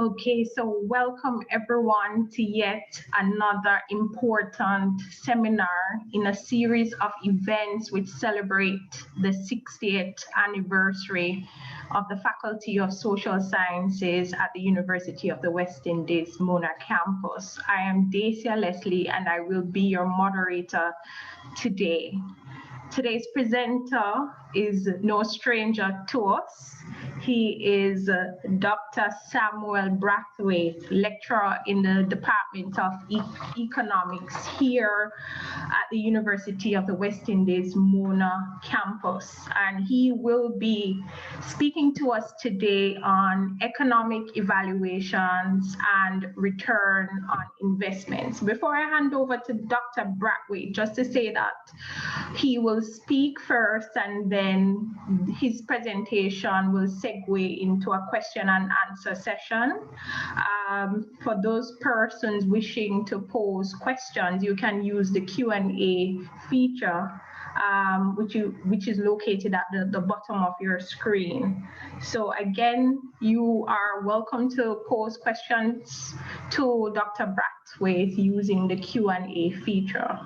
Okay, so welcome everyone to yet another important seminar in a series of events which celebrate the 60th anniversary of the Faculty of Social Sciences at the University of the West Indies Mona campus. I am Dacia Leslie and I will be your moderator today. Today's presenter is no stranger to us. He is Dr. Samuel Braithwaite, lecturer in the Department of Economics here at the University of the West Indies Mona campus. And he will be speaking to us today on economic evaluations and return on investments. Before I hand over to Dr. Braithwaite, just to say that he will speak first and then his presentation will segue into a question and answer session. For those persons wishing to pose questions, you can use the Q&A feature, which is located at the bottom of your screen. So again, you are welcome to pose questions to Dr. Braithwaite using the Q&A feature.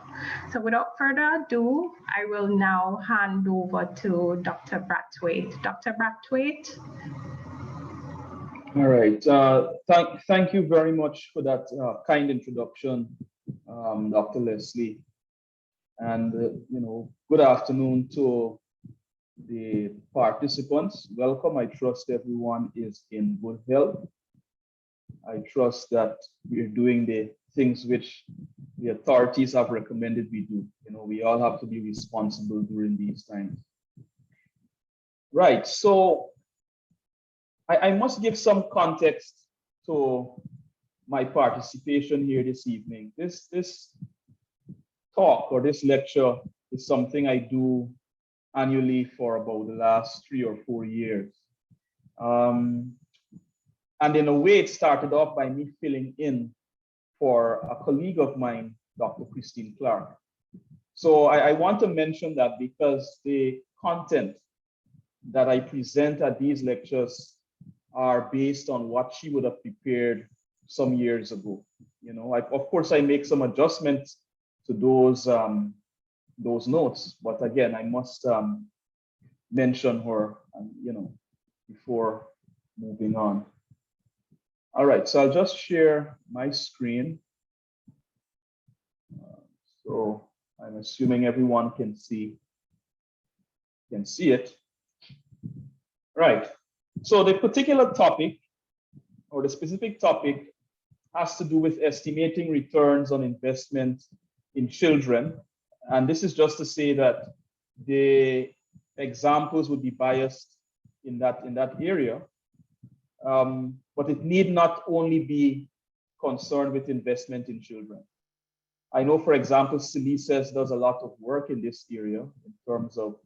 So without further ado, I will now hand over to Dr. Braithwaite. Dr. Braithwaite. All right. Thank you very much for that kind introduction, Dr. Leslie. And good afternoon to the participants. Welcome. I trust everyone is in good health. I trust that we're doing the things which the authorities have recommended we do. We all have to be responsible during these times. Right. So I must give some context to my participation here this evening. This talk or this lecture is something I do annually for about the last 3 or 4 years. And in a way, it started off by me filling in for a colleague of mine, Dr. Christine Clark. So I want to mention that because the content that I present at these lectures are based on what she would have prepared some years ago. Of course, I make some adjustments to those notes, but again, I must mention her, before moving on. All right, so I'll just share my screen. So I'm assuming everyone can see it. Right. So the particular topic, or the specific topic, has to do with estimating returns on investment in children. And this is just to say that the examples would be biased in that area. But it need not only be concerned with investment in children. I know, for example, SALISES does a lot of work in this area in terms of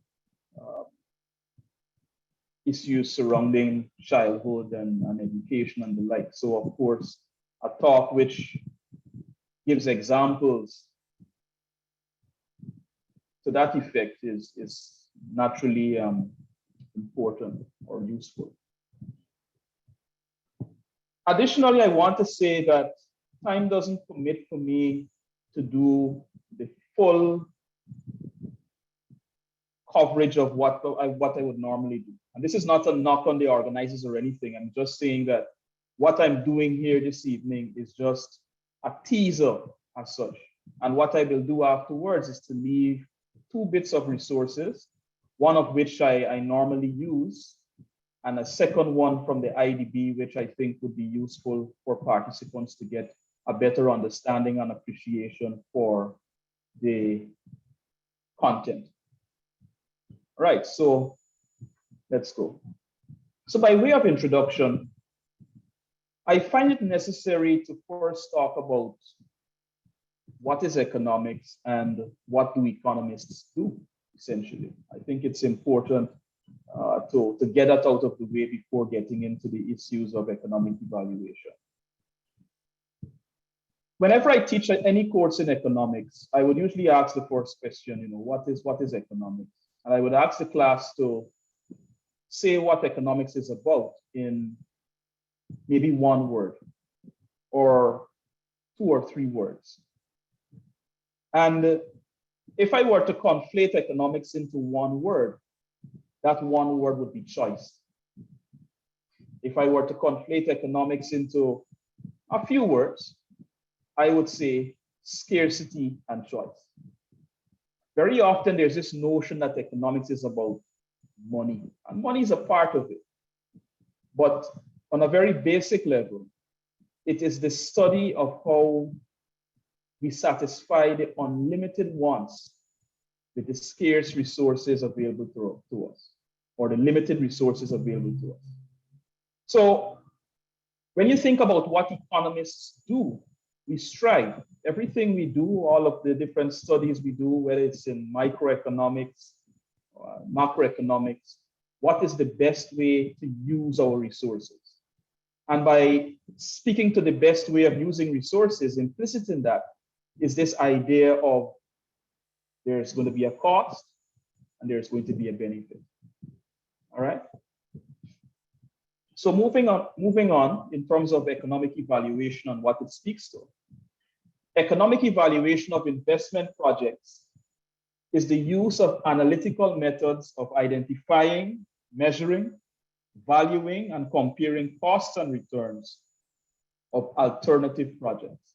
issues surrounding childhood and education and the like. So of course, a talk which gives examples to that effect is naturally important or useful. Additionally, I want to say that time doesn't permit for me to do the full coverage of what I would normally do. And this is not a knock on the organizers or anything. I'm just saying that what I'm doing here this evening is just a teaser as such. And what I will do afterwards is to leave 2 bits of resources, one of which I normally use, and a second one from the IDB, which I think would be useful for participants to get a better understanding and appreciation for the content. Right, so let's go. So by way of introduction, I find it necessary to first talk about what is economics and what do economists do, essentially. I think it's important to get that out of the way before getting into the issues of economic evaluation. Whenever I teach any course in economics, I would usually ask the first question, what is economics? And I would ask the class to say what economics is about in maybe one word or 2 or 3 words. And if I were to conflate economics into one word, that one word would be choice. If I were to conflate economics into a few words, I would say scarcity and choice. Very often there's this notion that economics is about money, and money is a part of it. But on a very basic level, it is the study of how we satisfy the unlimited wants with the scarce resources available to us, or the limited resources available to us. So when you think about what economists do, we strive. Everything we do, all of the different studies we do, whether it's in microeconomics, macroeconomics, what is the best way to use our resources? And by speaking to the best way of using resources, implicit in that is this idea of there's going to be a cost and there's going to be a benefit. All right. So moving on in terms of economic evaluation and what it speaks to. Economic evaluation of investment projects is the use of analytical methods of identifying, measuring, valuing, and comparing costs and returns of alternative projects.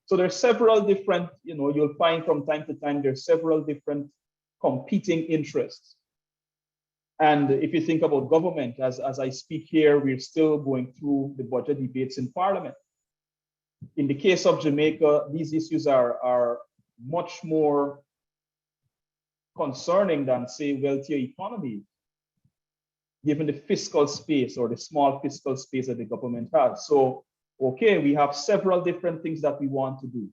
So there's several different, you'll find from time to time, there's several different competing interests. And if you think about government, as I speak here, we're still going through the budget debates in Parliament. In the case of Jamaica, these issues are much more concerning than, say, wealthier economies, given the fiscal space or the small fiscal space that the government has. So, okay, we have several different things that we want to do.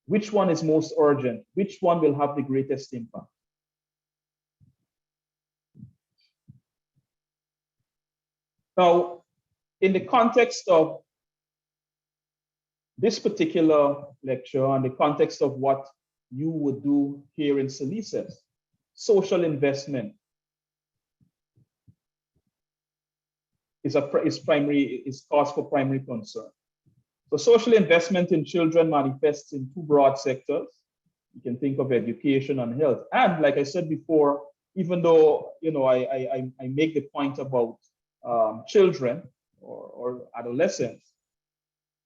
Which one is most urgent? Which one will have the greatest impact? Now, in the context of this particular lecture and the context of what you would do here in SALISES, social investment is cause for primary concern. So social investment in children manifests in 2 broad sectors. You can think of education and health. And like I said before, even though I make the point about children or adolescents,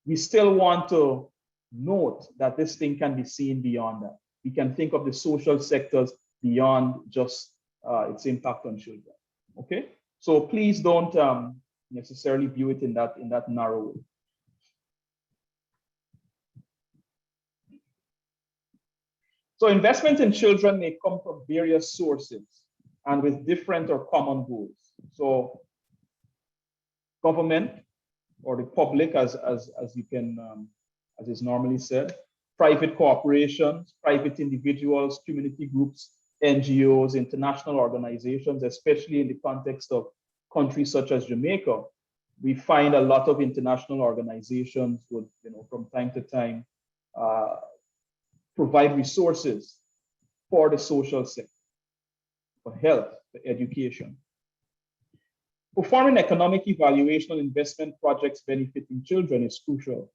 we still want to note that this thing can be seen beyond that. We can think of the social sectors beyond just its impact on children. Okay, so please don't necessarily view it in that narrow way. So investment in children may come from various sources and with different or common goals. So government or the public, as you can, as is normally said, private corporations, private individuals, community groups, NGOs, international organizations, especially in the context of countries such as Jamaica, we find a lot of international organizations would, from time to time, provide resources for the social sector, for health, for education. Performing economic evaluation on investment projects benefiting children is crucial.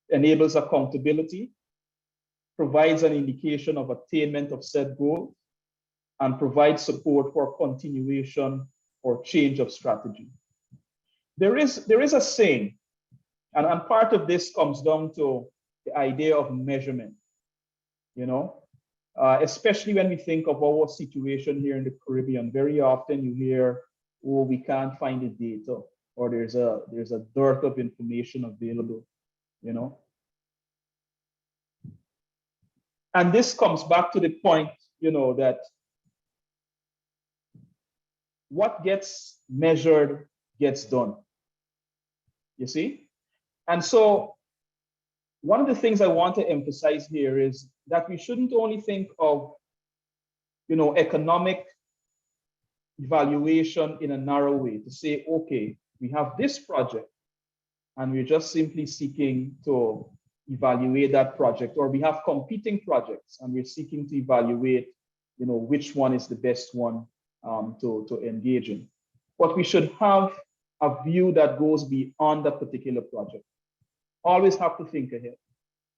Enables accountability, provides an indication of attainment of said goals, and provides support for continuation or change of strategy. There is a saying, and part of this comes down to the idea of measurement, especially when we think of our situation here in the Caribbean. Very often you hear, oh, we can't find the data, or there's a dearth of information available, And this comes back to the point, that what gets measured gets done. You see? And so one of the things I want to emphasize here is that we shouldn't only think of, economic evaluation in a narrow way to say, okay, we have this project and we're just simply seeking to evaluate that project, or we have competing projects and we're seeking to evaluate, which one is the best one to engage in. But we should have a view that goes beyond a particular project. Always have to think ahead,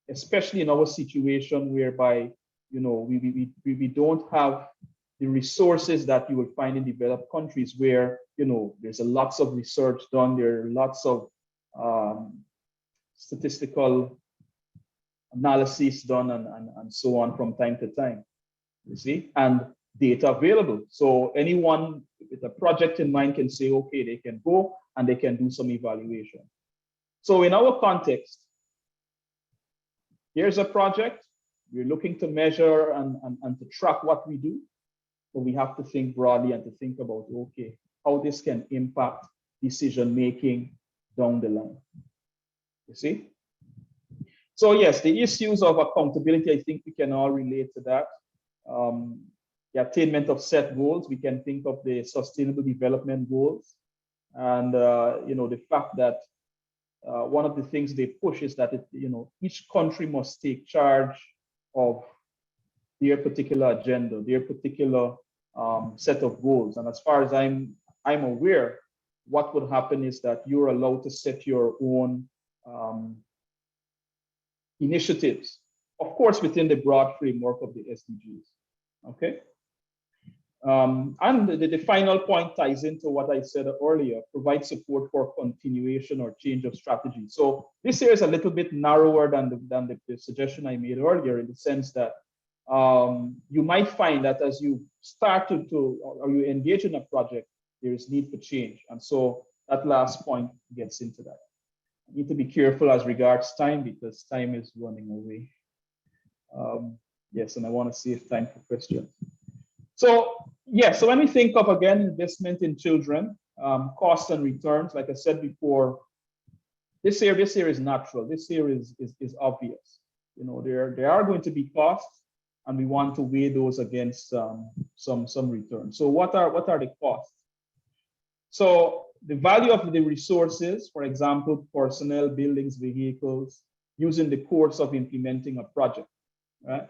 especially in our situation whereby, you know, we don't have the resources that you will find in developed countries where, you know, there's lots of research done, there are lots of statistical analysis done and so on from time to time, you see, and data available. So anyone with a project in mind can say, okay, they can go and they can do some evaluation. So in our context, here's a project. We're looking to measure and to track what we do, but we have to think broadly and to think about, okay, how this can impact decision-making down the line, you see? So yes, the issues of accountability, I think we can all relate to that. The attainment of set goals, we can think of the sustainable development goals. And you know, the fact that one of the things they push is that you know, each country must take charge of their particular agenda, their particular set of goals. And as far as I'm aware, what would happen is that you're allowed to set your own initiatives, of course, within the broad framework of the SDGs. Okay. And the final point ties into what I said earlier, provide support for continuation or change of strategy. So this here is a little bit narrower than the suggestion I made earlier, in the sense that you might find that as you start or you engage in a project, there is need for change. And so that last point gets into that. I need to be careful as regards time, because time is running away. Yes, and I want to save time for questions. So yeah, so when we think of, again, investment in children, costs and returns, like I said before, this here is natural. This here is obvious. You know, there are going to be costs, and we want to weigh those against some return. So what are the costs? So the value of the resources, for example, personnel, buildings, vehicles, using the course of implementing a project, right?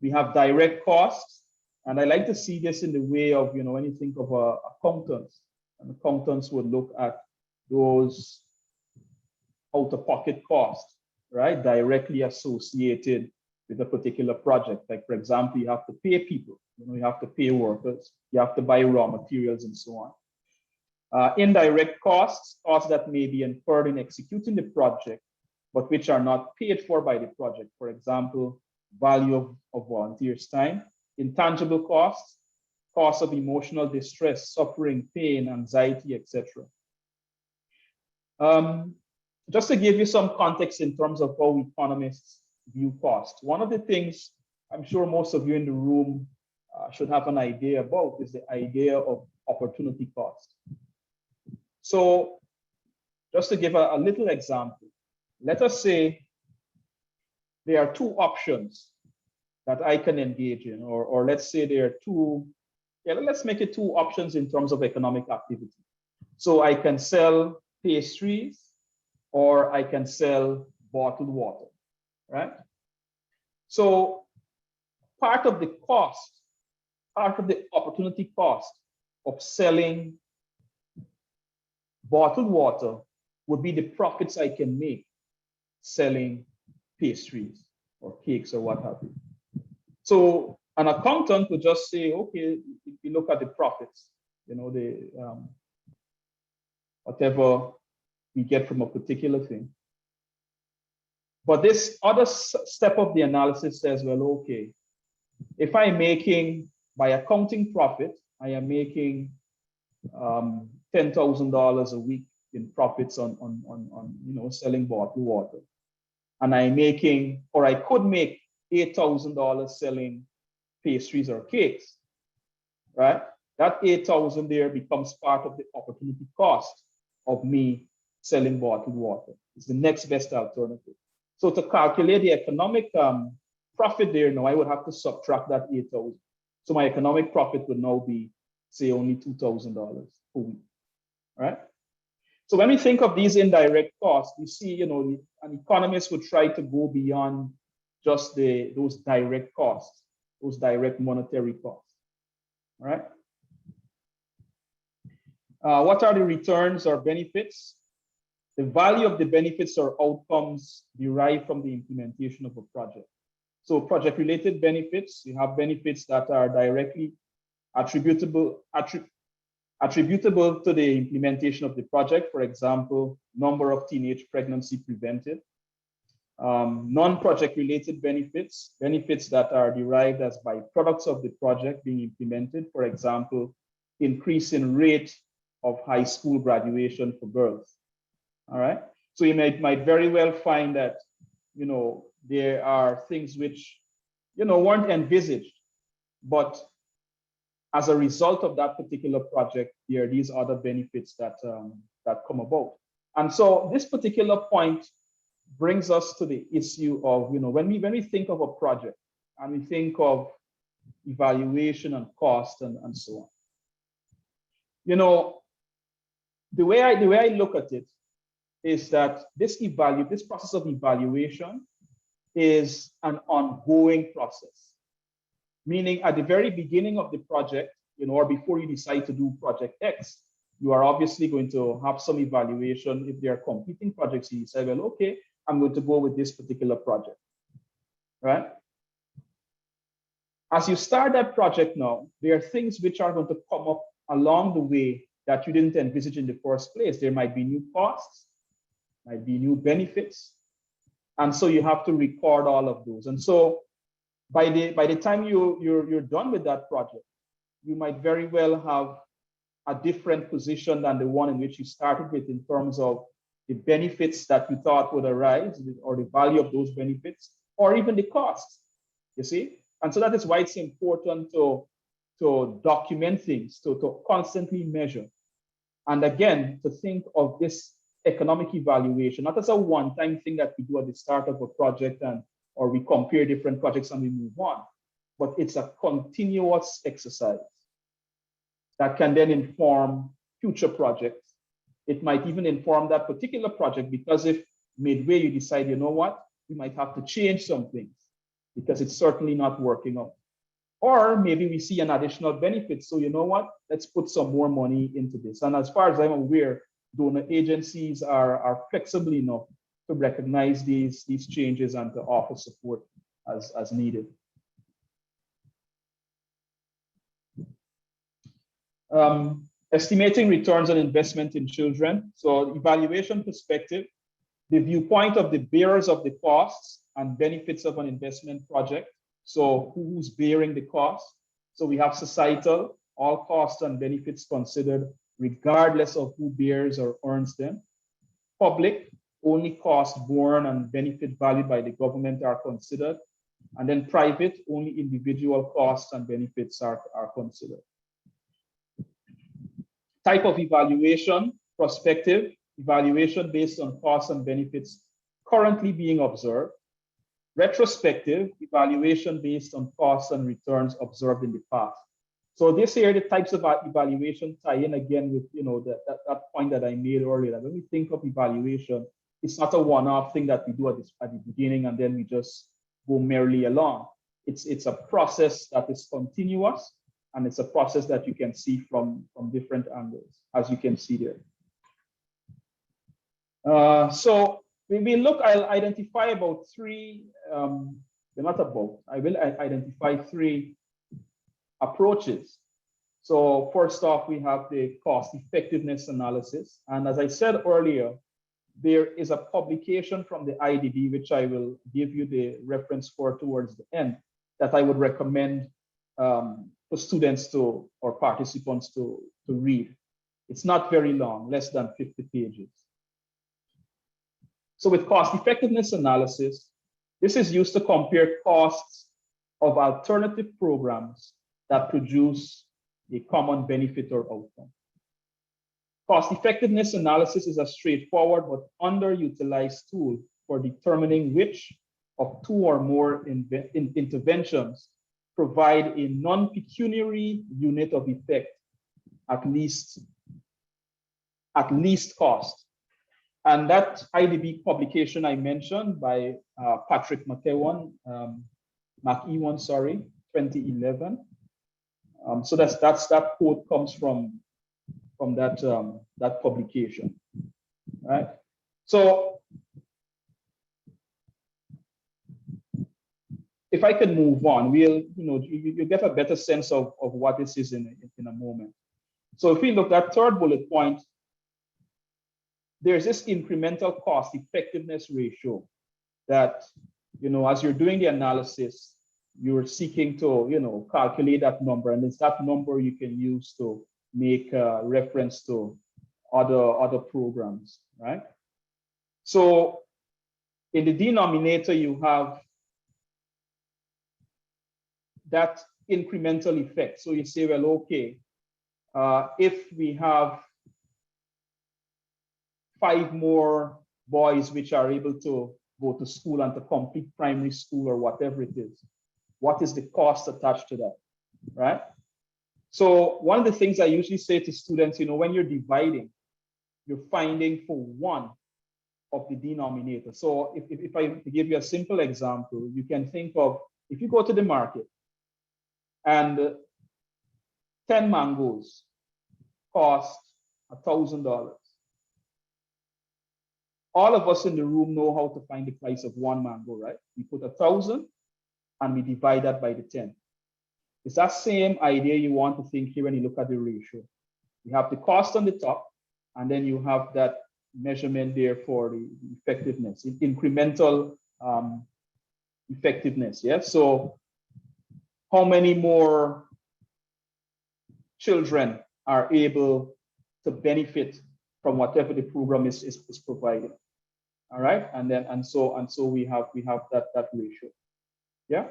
We have direct costs, and I like to see this in the way of, you know, when you think of accountants, and accountants would look at those out-of-pocket costs, right? Directly associated with a particular project. Like, for example, you have to pay people, you know, you have to pay workers, you have to buy raw materials and so on. Indirect costs, costs that may be incurred in executing the project, but which are not paid for by the project. For example, value of volunteers' time. Intangible costs, costs of emotional distress, suffering, pain, anxiety, etc. Just to give you some context in terms of how economists view cost, one of the things I'm sure most of you in the room should have an idea about is the idea of opportunity cost. So just to give a little example, let us say there are two options that I can engage in, or let's say there are two, let's make it two options in terms of economic activity. So I can sell pastries, or I can sell bottled water, right? So part of the cost, part of the opportunity cost of selling bottled water would be the profits I can make selling pastries or cakes or what have you. So an accountant would just say, okay, if you look at the profits, you know, the whatever we get from a particular thing. But this other step of the analysis says, well, okay, if I'm making, by accounting profit, I am making $10,000 a week in profits on you know, selling bottled water, and I'm making, or I could make $8,000 selling pastries or cakes, right? That 8,000 there becomes part of the opportunity cost of me selling bottled water. It's the next best alternative. So to calculate the economic profit there, now I would have to subtract that 8,000. So my economic profit would now be, say, only $2,000 per week, right? So when we think of these indirect costs, we see, you know, an economist would try to go beyond just those direct costs, those direct monetary costs, all right? What are the returns or benefits? The value of the benefits or outcomes derived from the implementation of a project. So project-related benefits, you have benefits that are directly attributable to the implementation of the project. For example, number of teenage pregnancy prevented. Non-project related benefits, benefits that are derived as byproducts of the project being implemented. For example, increase in rate of high school graduation for girls. All right. So you might very well find that, there are things which, weren't envisaged, but as a result of that particular project, there are these other benefits that come about. And so this particular point brings us to the issue of, when we think of a project and we think of evaluation and cost and so on. The way I look at it is that this process of evaluation is an ongoing process. Meaning at the very beginning of the project, or before you decide to do project X, you are obviously going to have some evaluation. If there are competing projects, you say, well, okay, I'm going to go with this particular project, right? As you start that project now, there are things which are going to come up along the way that you didn't envisage in the first place. There might be new costs, might be new benefits. And so you have to record all of those. And so by the time you're done with that project, you might very well have a different position than the one in which you started with in terms of the benefits that you thought would arise, or the value of those benefits, or even the costs, you see? And so that is why it's important to document things, to constantly measure. And again, to think of this economic evaluation, not as a one-time thing that we do at the start of a project or we compare different projects and we move on, but it's a continuous exercise that can then inform future projects. It might even inform that particular project, because if midway you decide, you know what, we might have to change some things because it's certainly not working out. Or maybe we see an additional benefit. So you know what, let's put some more money into this. And as far as I'm aware, donor agencies are flexible enough to recognize these changes and to offer support as needed. Estimating returns on investment in children. So evaluation perspective, the viewpoint of the bearers of the costs and benefits of an investment project. So who's bearing the cost? So we have societal, all costs and benefits considered regardless of who bears or earns them. Public, only costs borne and benefit valued by the government are considered. And then private, only individual costs and benefits are considered. Type of evaluation, prospective, evaluation based on costs and benefits currently being observed. Retrospective, evaluation based on costs and returns observed in the past. So this here, the types of evaluation tie in again with that point that I made earlier. That when we think of evaluation, it's not a one-off thing that we do at the beginning and then we just go merrily along. It's a process that is continuous, and it's a process that you can see from different angles, as you can see there. So I'll identify about three, I will identify three approaches. So first off, we have the cost effectiveness analysis. And as I said earlier, there is a publication from the IDB, which I will give you the reference for towards the end, that I would recommend for students or participants to read. It's not very long, less than 50 pages. So with cost effectiveness analysis, this is used to compare costs of alternative programs that produce a common benefit or outcome. Cost effectiveness analysis is a straightforward but underutilized tool for determining which of two or more interventions provide a non-pecuniary unit of effect at least cost. And that IDB publication I mentioned by Patrick McEwan, 2011. So that quote comes from that publication, right? So if I can move on, you get a better sense of what this is in a moment. So if we look at third bullet point, there's this incremental cost effectiveness ratio that, as you're doing the analysis, you're seeking to, calculate that number, and it's that number you can use to make reference to other programs, right? So in the denominator, you have that incremental effect. So you say, well, okay, if we have 5 more boys which are able to go to school and to complete primary school or whatever it is, what is the cost attached to that, right? So one of the things I usually say to students, when you're dividing, you're finding for one of the denominator. So if I give you a simple example, you can think of, if you go to the market and 10 mangoes cost $1,000. All of us in the room know how to find the price of one mango, right? We put 1,000 and we divide that by the 10. It's that same idea you want to think here when you look at the ratio. You have the cost on the top, and then you have that measurement there for the effectiveness, incremental effectiveness, yeah? So how many more children are able to benefit from whatever the program is providing, all right? And so we have that ratio, yeah?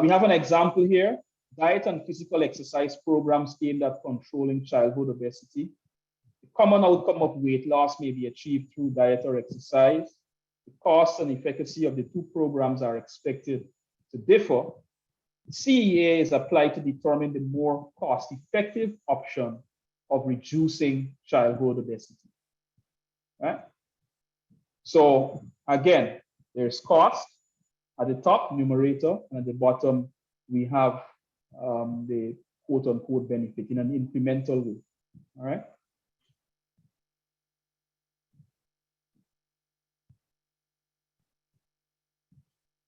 We have an example here: diet and physical exercise programs aimed at controlling childhood obesity. The common outcome of weight loss may be achieved through diet or exercise. The cost and efficacy of the two programs are expected to differ. The CEA is applied to determine the more cost-effective option of reducing childhood obesity, right? So again, there's cost at the top, numerator, and at the bottom, we have the quote-unquote benefit in an incremental way, all right?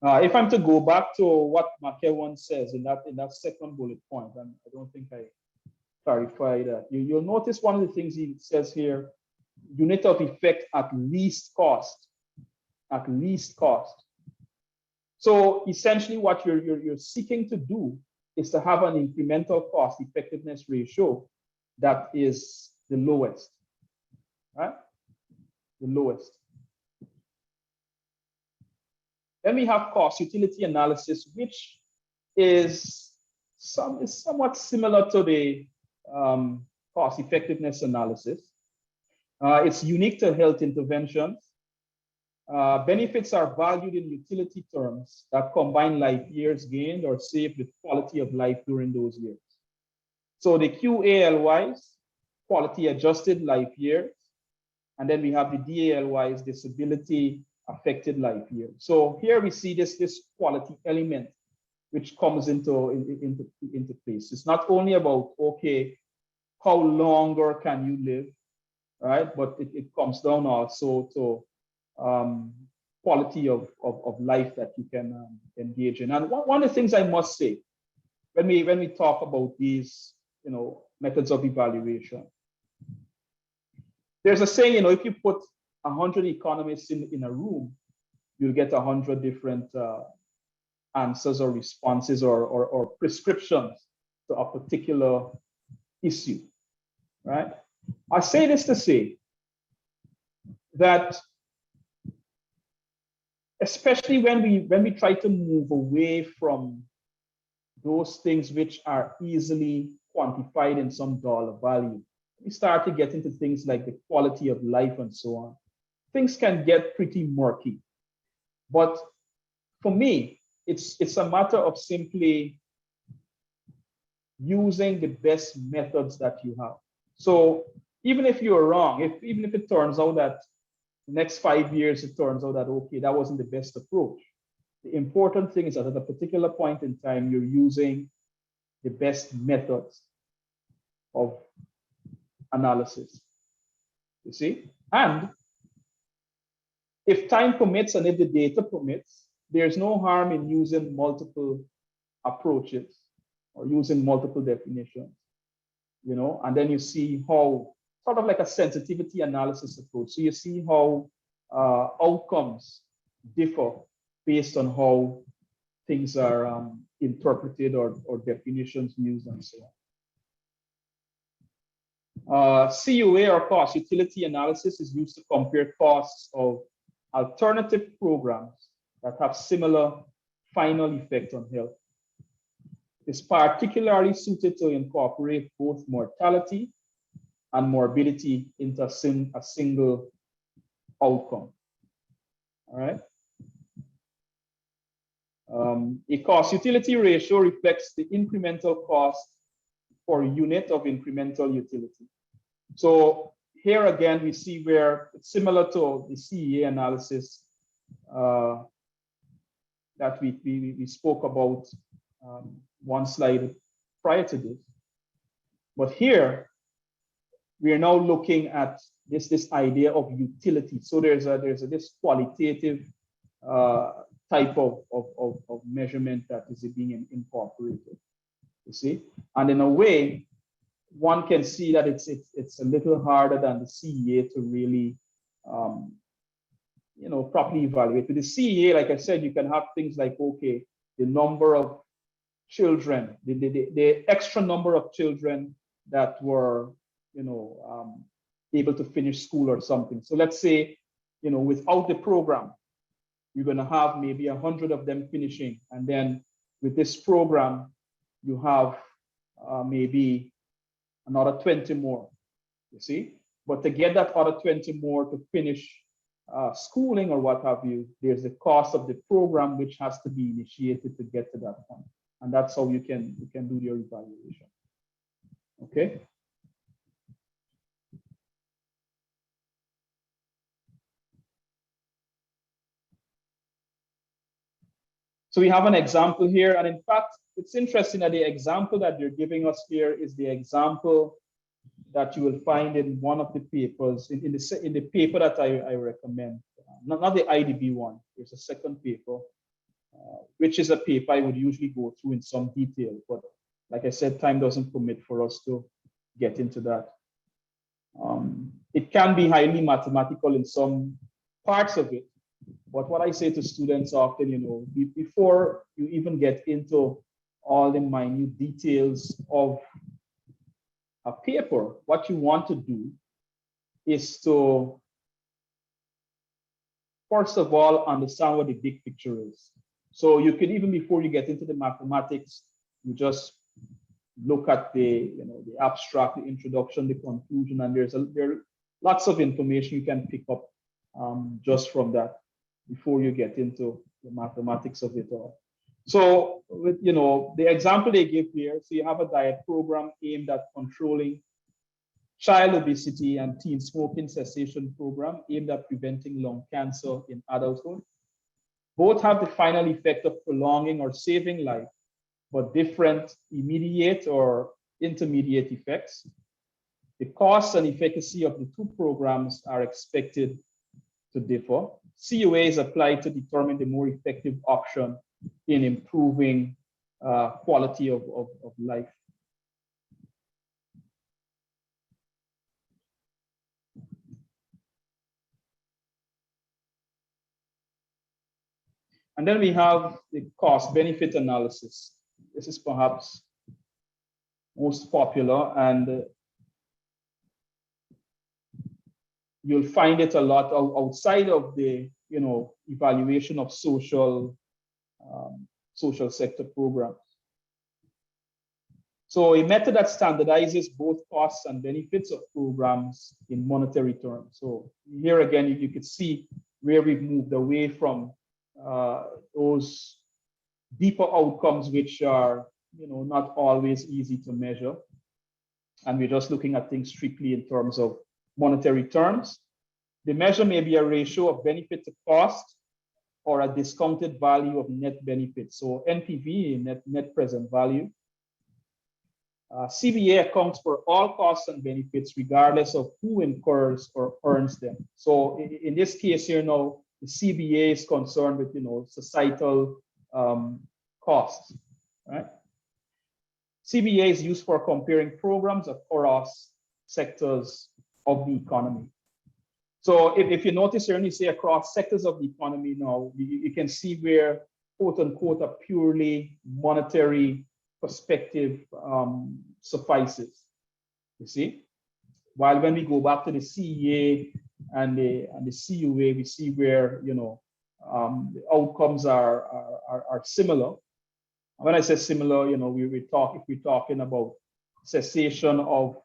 If I'm to go back to what McEwan says in that second bullet point, and I don't think I clarified that, you'll notice one of the things he says here: unit of effect at least cost, at least cost. So essentially what you're seeking to do is to have an incremental cost effectiveness ratio that is the lowest, right? The lowest. Then we have cost utility analysis, which is somewhat similar to the cost effectiveness analysis. It's unique to health interventions. Benefits are valued in utility terms that combine life years gained or saved with quality of life during those years. So the QALYs, quality adjusted life years, and then we have the DALYs, disability affected life years. So here we see this quality element which comes into place. It's not only about, okay, how longer can you live, right? But it comes down also to quality of life that you can engage in. And one of the things I must say when we talk about these methods of evaluation, there's a saying, if you put 100 economists in a room, you'll get 100 different answers or responses or prescriptions to a particular issue, right? I say this to say that especially when we try to move away from those things which are easily quantified in some dollar value, we start to get into things like the quality of life and so on. Things can get pretty murky. But for me, it's a matter of simply using the best methods that you have. So even if you're wrong, even if it turns out that the next 5 years, it turns out that, okay, that wasn't the best approach. The important thing is that at a particular point in time, you're using the best methods of analysis. You see? And if time permits and if the data permits, there's no harm in using multiple approaches or using multiple definitions, you know, and then you see how, sort of like a sensitivity analysis approach. So you see how outcomes differ based on how things are interpreted or definitions used and so on. CUA, or cost utility analysis, is used to compare costs of alternative programs that have similar final effect on health. It's particularly suited to incorporate both mortality and morbidity into a single outcome. All right. A cost utility ratio reflects the incremental cost per unit of incremental utility. So here again, we see where it's similar to the CEA analysis that we spoke about one slide prior to this. But here, we are now looking at this idea of utility. So there's this qualitative type of measurement that is being incorporated, you see? And in a way, one can see that it's a little harder than the CEA to really, you know, properly evaluate. With the CEA, like I said, you can have things like, okay, the number of children, the extra number of children that were, you know, able to finish school or something. So let's say, you know, without the program, you're going to have maybe 100 of them finishing. And then with this program, you have maybe another 20 more, you see? But to get that other 20 more to finish schooling or what have you, there's the cost of the program, which has to be initiated to get to that point. And that's how you can do your evaluation, okay? So we have an example here, and in fact, it's interesting that the example that they're giving us here is the example that you will find in one of the papers, in the paper that I recommend, not the IDB one. There's a second paper, which is a paper I would usually go through in some detail, but like I said, time doesn't permit for us to get into that. It can be highly mathematical in some parts of it, but what I say to students often, you know, before you even get into all the minute details of a paper, what you want to do is to, first of all, understand what the big picture is. So you can, even before you get into the mathematics, you just look at the, you know, the abstract, the introduction, the conclusion, and there are lots of information you can pick up just from that before you get into the mathematics of it all. So, with, you know, the example they give here, so you have a diet program aimed at controlling child obesity and teen smoking cessation program aimed at preventing lung cancer in adulthood. Both have the final effect of prolonging or saving life, but different immediate or intermediate effects. The cost and efficacy of the two programs are expected to differ. CUA is applied to determine the more effective option in improving quality of life. And then we have the cost-benefit analysis. This is perhaps most popular, and you'll find it a lot outside of the, you know, evaluation of social sector programs. So a method that standardizes both costs and benefits of programs in monetary terms. So here again, you could see where we've moved away from those deeper outcomes, which are, you know, not always easy to measure. And we're just looking at things strictly in terms of monetary terms. The measure may be a ratio of benefit to cost or a discounted value of net benefit. So NPV, net present value. CBA accounts for all costs and benefits regardless of who incurs or earns them. So in this case here now, the CBA is concerned with, societal costs, right? CBA is used for comparing programs across sectors of the economy. So if you notice here, and you say across sectors of the economy now, you can see where, quote unquote, a purely monetary perspective suffices, you see? While when we go back to the CEA and the CUA, we see where, the outcomes are similar. When I say similar, if we're talking about cessation of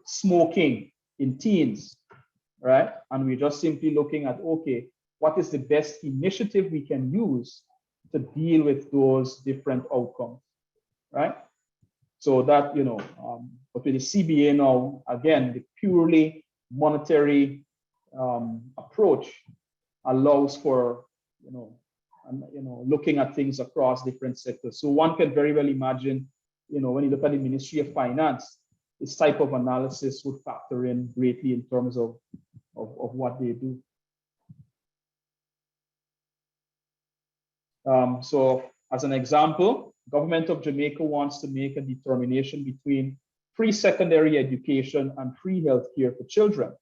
smoking in teens, right? And we're just simply looking at, okay, what is the best initiative we can use to deal with those different outcomes, right? So that, but with the CBA now, again, the purely monetary approach allows for, looking at things across different sectors. So one can very well imagine, when you look at the Ministry of Finance, this type of analysis would factor in greatly in terms of what they do. So as an example, government of Jamaica wants to make a determination between free secondary education and free healthcare for children.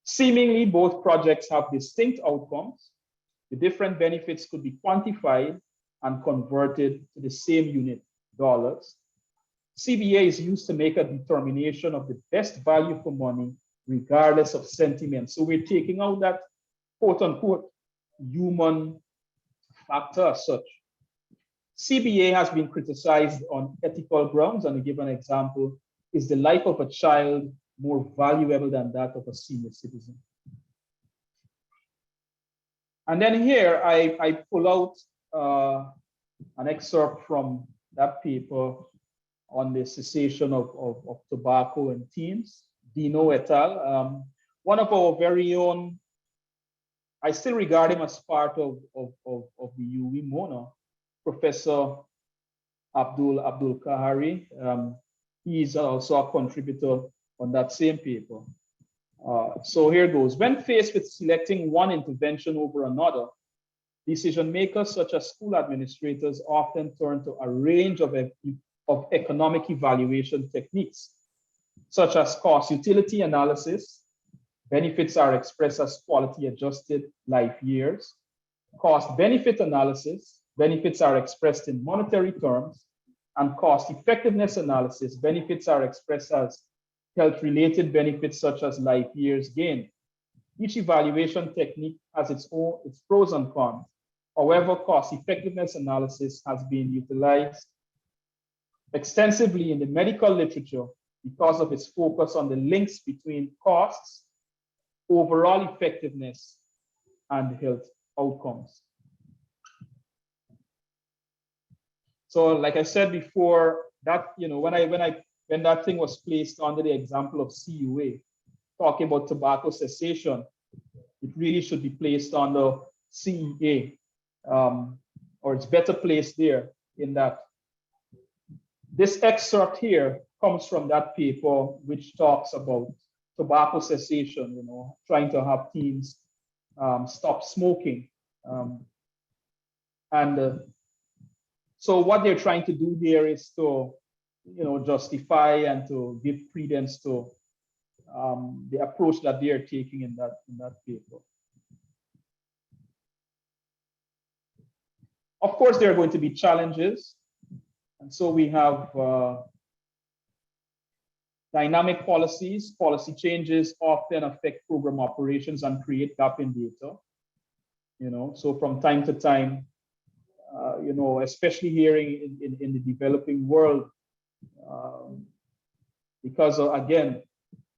Seemingly, both projects have distinct outcomes. The different benefits could be quantified and converted to the same unit, dollars. CBA is used to make a determination of the best value for money, regardless of sentiment. So we're taking out that quote unquote human factor as such. CBA has been criticized on ethical grounds, and to give an example, is the life of a child more valuable than that of a senior citizen? And then here I pull out an excerpt from that paper on the cessation of tobacco in teens, Dino et al. One of our very own, I still regard him as part of the UWI Mona, Professor Abdul Kahari. He's also a contributor on that same paper. So here goes. When faced with selecting one intervention over another, decision makers such as school administrators often turn to a range of economic evaluation techniques, such as cost utility analysis. Benefits are expressed as quality adjusted life years. Cost benefit analysis. Benefits are expressed in monetary terms. And cost effectiveness analysis. Benefits are expressed as health-related benefits such as life years gained. Each evaluation technique has its pros and cons. However, cost effectiveness analysis has been utilized extensively in the medical literature because of its focus on the links between costs, overall effectiveness, and health outcomes. So like I said before, that, when that thing was placed under the example of CUA, talking about tobacco cessation, it really should be placed under CEA, or it's better placed there in that. This excerpt here comes from that paper which talks about tobacco cessation, trying to have teens stop smoking. So what they're trying to do there is to, justify and to give credence to the approach that they are taking in that paper. Of course, there are going to be challenges. And so we have dynamic policies. Policy changes often affect program operations and create gap in data. So from time to time, especially here in the developing world, because of, again,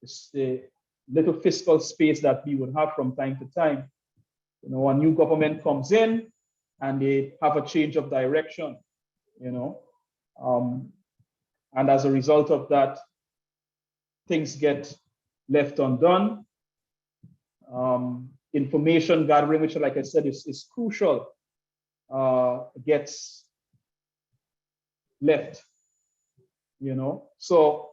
it's the little fiscal space that we would have from time to time. A new government comes in and they have a change of direction, and as a result of that, things get left undone. Information gathering, which, like I said, is crucial, gets left you know. So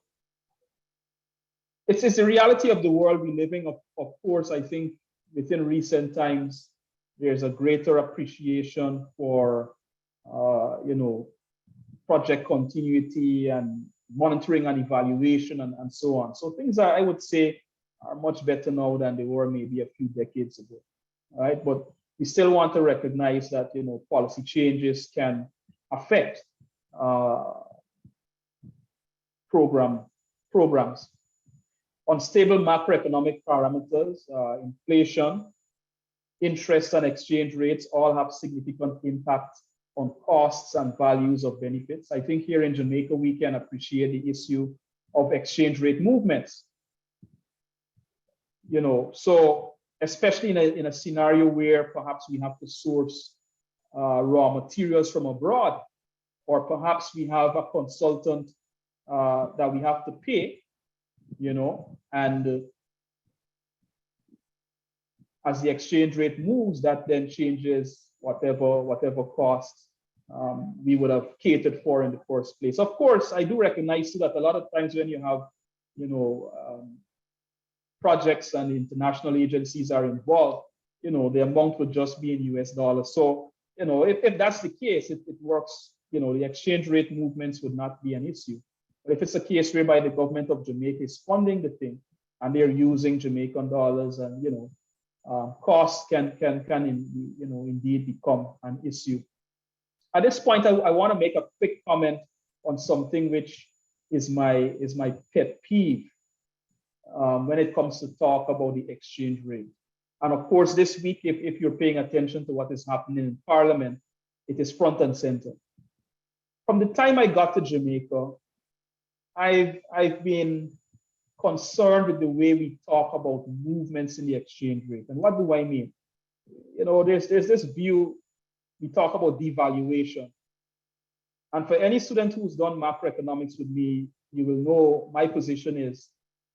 it's the reality of the world we live in. Of course, I think within recent times, there's a greater appreciation for, you know, project continuity and monitoring and evaluation and so on. So things are, I would say, are much better now than they were maybe a few decades ago, right? But we still want to recognize that, you know, policy changes can affect programs. Unstable macroeconomic parameters, inflation, interest and exchange rates all have significant impact on costs and values of benefits. I think here in Jamaica, we can appreciate the issue of exchange rate movements. You know, so especially in a scenario where perhaps we have to source raw materials from abroad, or perhaps we have a consultant that we have to pay, you know, and as the exchange rate moves, that then changes whatever costs we would have catered for in the first place. Of course, I do recognize too that a lot of times when you have, you know, projects and international agencies are involved, you know, the amount would just be in US dollars. So, you know, if that's the case, it works, you know, the exchange rate movements would not be an issue. But if it's a case whereby the government of Jamaica is funding the thing and they're using Jamaican dollars, and, you know, costs can you know, indeed become an issue. At this point, I want to make a quick comment on something which is my pet peeve when it comes to talk about the exchange rate. And of course, this week, if you're paying attention to what is happening in Parliament, it is front and center. From the time I got to Jamaica, I've been concerned with the way we talk about movements in the exchange rate. And what do I mean? You know, there's this view, we talk about devaluation. And for any student who's done macroeconomics with me, you will know my position is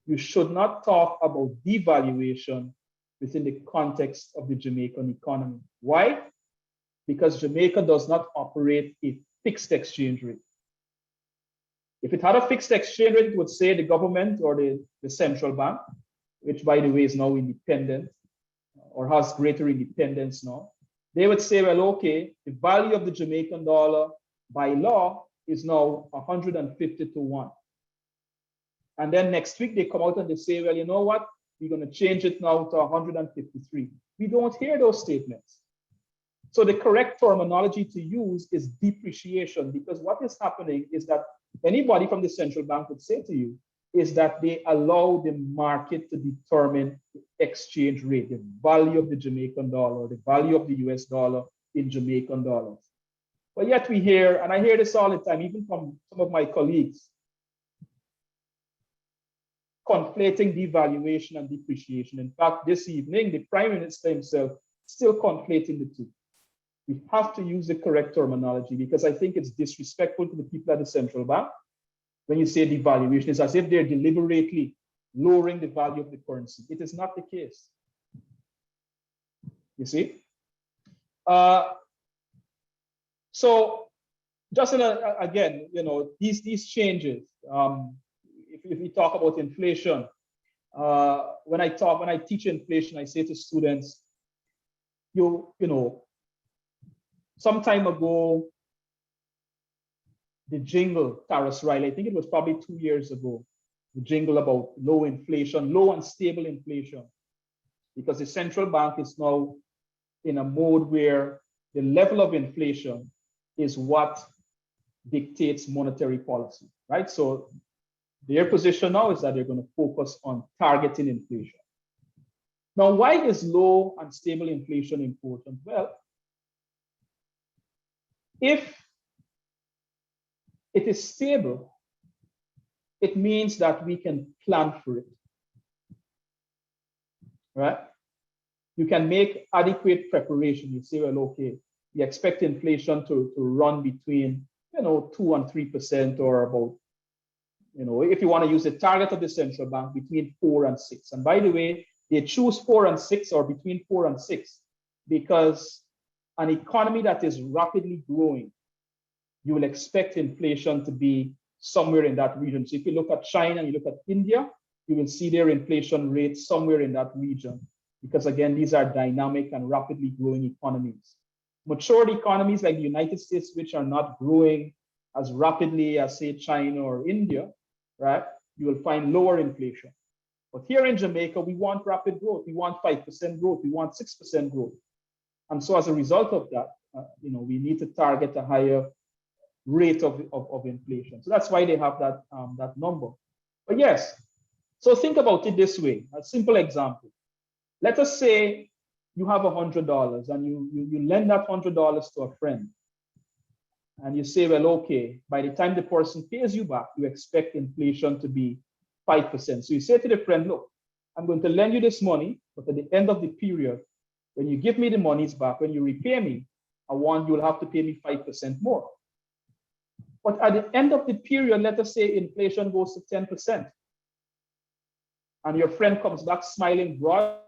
you should not talk about devaluation within the context of the Jamaican economy. Why? Because Jamaica does not operate a fixed exchange rate. If it had a fixed exchange rate, it would say the government or the central bank, which by the way is now independent or has greater independence now, they would say, well, okay, the value of the Jamaican dollar by law is now 150 to 1. And then next week they come out and they say, well, you know what? We're going to change it now to 153. We don't hear those statements. So the correct terminology to use is depreciation, because what is happening is that anybody from the central bank would say to you is that they allow the market to determine the exchange rate, the value of the Jamaican dollar, the value of the US dollar in Jamaican dollars. But yet we hear, and I hear this all the time, even from some of my colleagues, conflating devaluation and depreciation. In fact, this evening, the Prime Minister himself still conflating the two. We have to use the correct terminology, because I think it's disrespectful to the people at the central bank when you say devaluation. It's as if they're deliberately lowering the value of the currency. It is not the case. You see? So just again, you know, these changes, if we talk about inflation, when I teach inflation, I say to students, you know, some time ago, the jingle, Taras Riley, I think it was probably 2 years ago, the jingle about low inflation, low and stable inflation, because the central bank is now in a mode where the level of inflation is what dictates monetary policy, right? So their position now is that they're going to focus on targeting inflation. Now, why is low and stable inflation important? Well, if it is stable, it means that we can plan for it, right? You can make adequate preparation. You say, well, okay, we expect inflation to run between, you know, 2 and 3%, or about, you know, if you want to use the target of the central bank, between 4 and 6. And by the way, they choose 4 and 6, or between 4 and 6, because an economy that is rapidly growing, you will expect inflation to be somewhere in that region. So if you look at China and you look at India, you will see their inflation rate somewhere in that region. Because again, these are dynamic and rapidly growing economies. Matured economies like the United States, which are not growing as rapidly as say China or India, right? You will find lower inflation. But here in Jamaica, we want rapid growth. We want 5% growth. We want 6% growth. And so as a result of that, we need to target a higher rate of inflation. So that's why they have that, that number. But yes, so think about it this way, a simple example. Let us say you have $100 and you lend that $100 to a friend. And you say, well, okay, by the time the person pays you back, you expect inflation to be 5%. So you say to the friend, look, I'm going to lend you this money, but at the end of the period, when you give me the monies back, when you repay me, you'll have to pay me 5% more. But at the end of the period, let us say inflation goes to 10%. And your friend comes back smiling broad.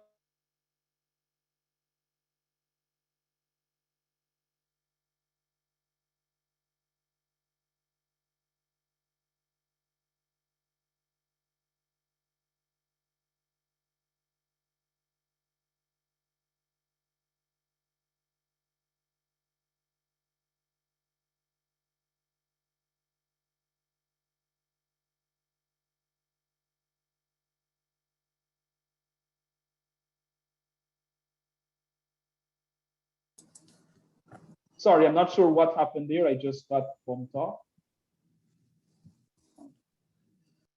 Sorry, I'm not sure what happened there. I just got bumped off.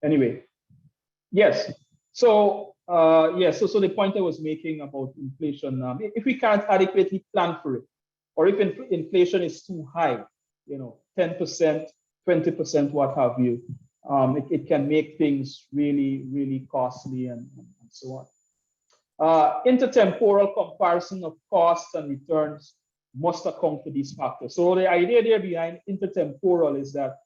Anyway, yes. So so the point I was making about inflation, if we can't adequately plan for it, or if inflation is too high, 10%, 20%, what have you, it can make things really, really costly and so on. Intertemporal comparison of costs and returns must account for these factors. So the idea there behind intertemporal is that,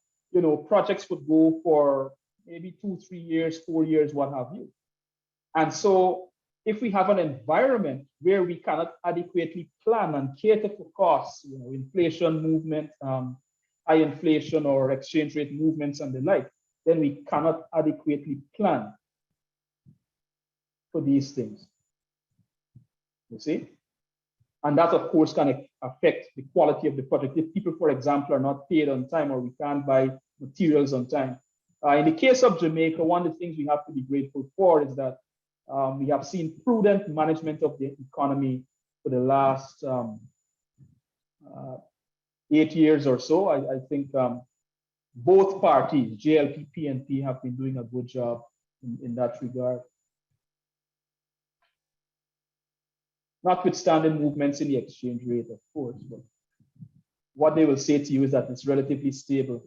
projects would go for maybe 2, 3 years, 4 years, what have you. And so if we have an environment where we cannot adequately plan and cater for costs, inflation movement, high inflation or exchange rate movements and the like, then we cannot adequately plan for these things. You see? And that, of course, can affect the quality of the project. If people, for example, are not paid on time or we can't buy materials on time. In the case of Jamaica, one of the things we have to be grateful for is that we have seen prudent management of the economy for the last 8 years or so. I think both parties, JLP, PNP, have been doing a good job in that regard. Notwithstanding movements in the exchange rate, of course, but what they will say to you is that it's relatively stable.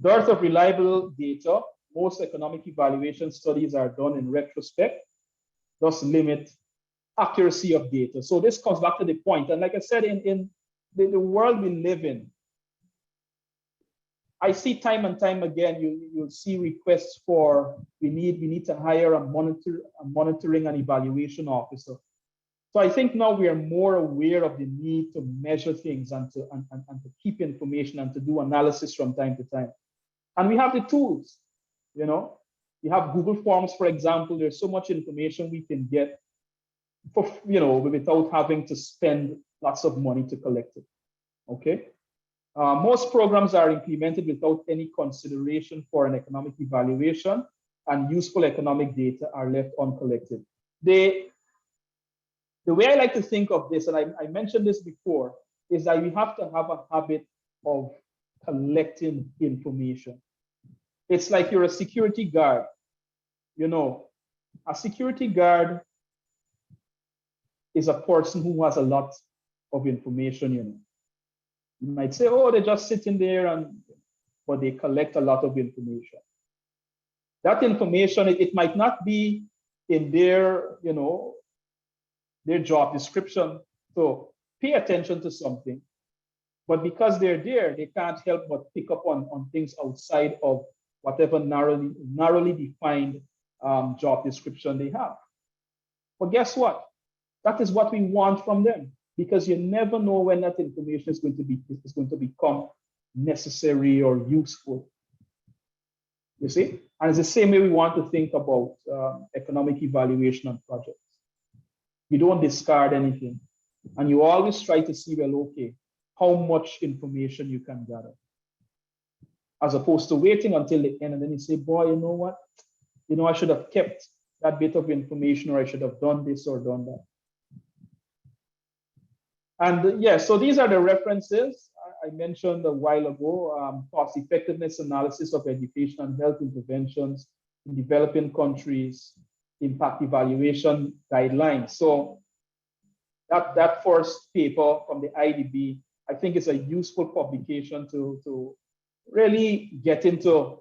Dearth of reliable data. Most economic evaluation studies are done in retrospect, thus limit accuracy of data. So this comes back to the point. And like I said, in the world we live in, I see time and time again, you'll see requests for, we need to hire a monitoring and evaluation officer. So I think now we are more aware of the need to measure things and to keep information and to do analysis from time to time. And we have the tools, We have Google Forms, for example. There's so much information we can get for, without having to spend lots of money to collect it. Okay. Most programs are implemented without any consideration for an economic evaluation, and useful economic data are left uncollected. The way I like to think of this, and I mentioned this before, is that we have to have a habit of collecting information. It's like you're a security guard. A security guard is a person who has a lot of information, You might say, oh, they're just sitting there, but they collect a lot of information. That information, it might not be in their, their job description. So pay attention to something, but because they're there, they can't help but pick up on things outside of whatever narrowly defined job description they have. But guess what? That is what we want from them, because you never know when that information is going to become necessary or useful. You see? And it's the same way we want to think about economic evaluation on projects. You don't discard anything. And you always try to see, well, okay, how much information you can gather. As opposed to waiting until the end and then you say, boy, you know what? You know, I should have kept that bit of information, or I should have done this or done that. And yeah, so these are the references I mentioned a while ago, cost effectiveness analysis of education and health interventions in developing countries, impact evaluation guidelines. So that first paper from the IDB, I think is a useful publication to really get into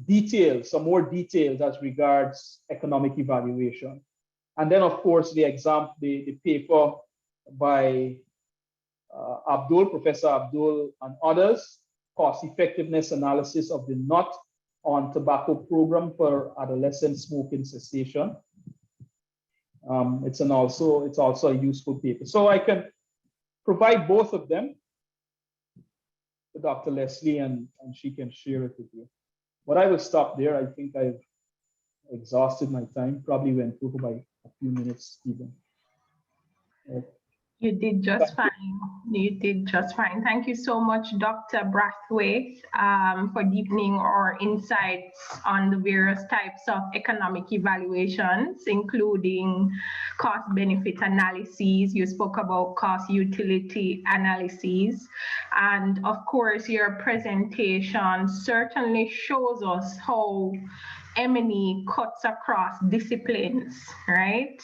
details, some more details as regards economic evaluation. And then of course, the paper by Professor Abdul and others, cost effectiveness analysis of the Not on Tobacco program for adolescent smoking cessation. It's also a useful paper. So I can provide both of them to Dr. Leslie and she can share it with you. But I will stop there. I think I've exhausted my time, probably went through by a few minutes even. You did just fine. You did just fine. Thank you so much, Dr. Braithwaite, for deepening our insights on the various types of economic evaluations, including cost-benefit analyses. You spoke about cost-utility analyses. And of course, your presentation certainly shows us how M&E cuts across disciplines, right?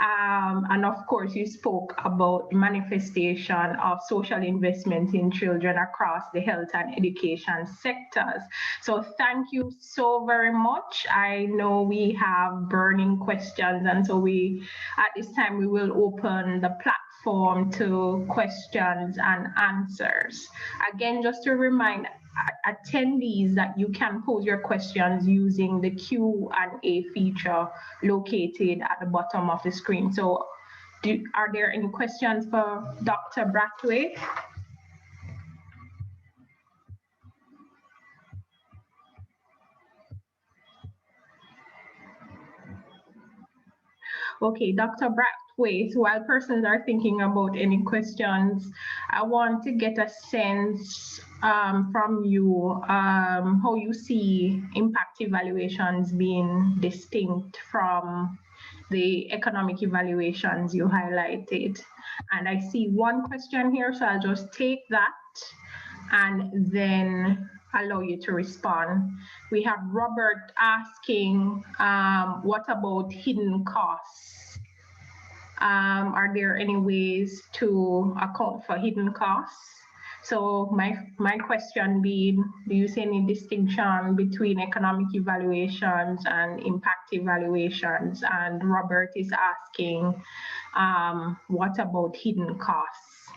And of course, you spoke about manifestation of social investment in children across the health and education sectors. So thank you so very much. I know we have burning questions, and so at this time, we will open the platform to questions and answers. Again, just to remind attendees that you can pose your questions using the Q&A feature located at the bottom of the screen. So are there any questions for Dr. Braithwaite? Okay, Dr. Braithwaite, while persons are thinking about any questions, I want to get a sense from you how you see impact evaluations being distinct from the economic evaluations you highlighted. And I see one question here, so I'll just take that and then allow you to respond. We have Robert asking, what about hidden costs? Are there any ways to account for hidden costs? So my question being, do you see any distinction between economic evaluations and impact evaluations? And Robert is asking, what about hidden costs?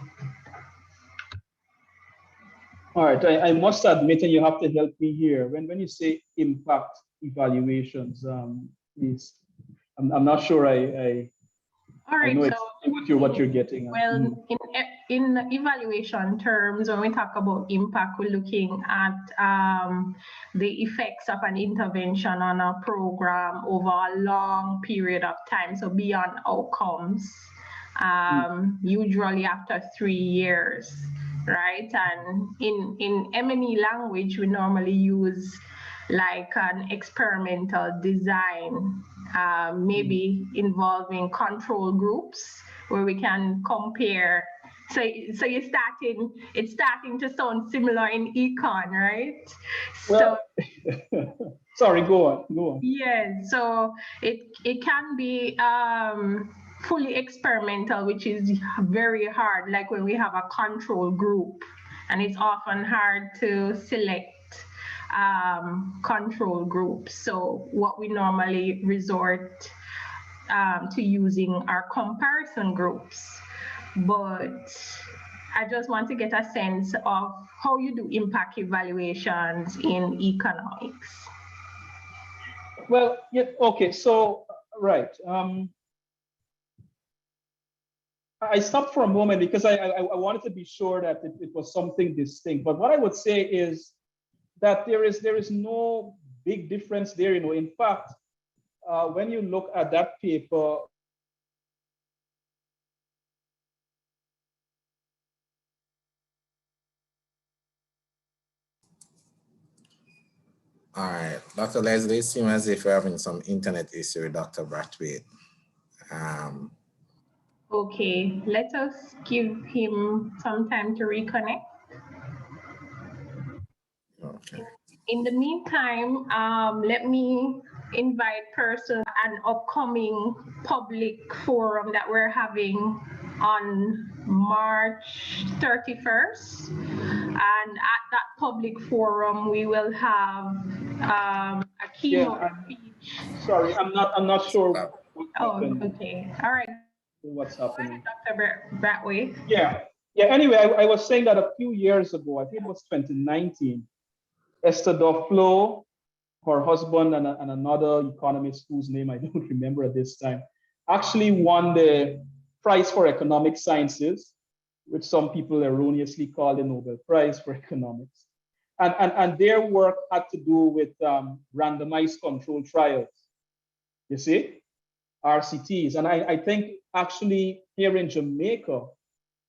All right, I must admit, and you have to help me here. When you say impact evaluations, please, I'm not sure all right, I know so exactly what you're getting at. Well, in evaluation terms, when we talk about impact, we're looking at the effects of an intervention on a program over a long period of time, so beyond outcomes, usually after 3 years, right? And in M&E language, we normally use like an experimental design, maybe involving control groups where we can compare. So it's starting to sound similar in econ, right? Well, so sorry, go on. Yeah, so it can be fully experimental, which is very hard, like when we have a control group, and it's often hard to select control groups. So what we normally resort to using are comparison groups. But I just want to get a sense of how you do impact evaluations in economics. Well, yeah, okay, so, right. I stopped for a moment because I wanted to be sure that it was something distinct. But what I would say is that there is no big difference there. In fact, when you look at that paper, All right, Dr. Leslie, it seems as if you're having some internet issue with Dr. Braithwaite. Okay, let us give him some time to reconnect. Okay. In the meantime, let me invite person an upcoming public forum that we're having on March 31st. And at that public forum, we will have a keynote speech. Sorry, I'm not sure. Oh, okay. All right. What's happening? Dr. Braithwaite. Yeah. Anyway, I was saying that a few years ago, I think it was 2019, Esther Duflo, her husband, and another economist whose name I don't remember at this time, actually won the Prize for Economic Sciences, which some people erroneously call the Nobel Prize for Economics. And their work had to do with randomized controlled trials, you see, RCTs. And I think actually here in Jamaica,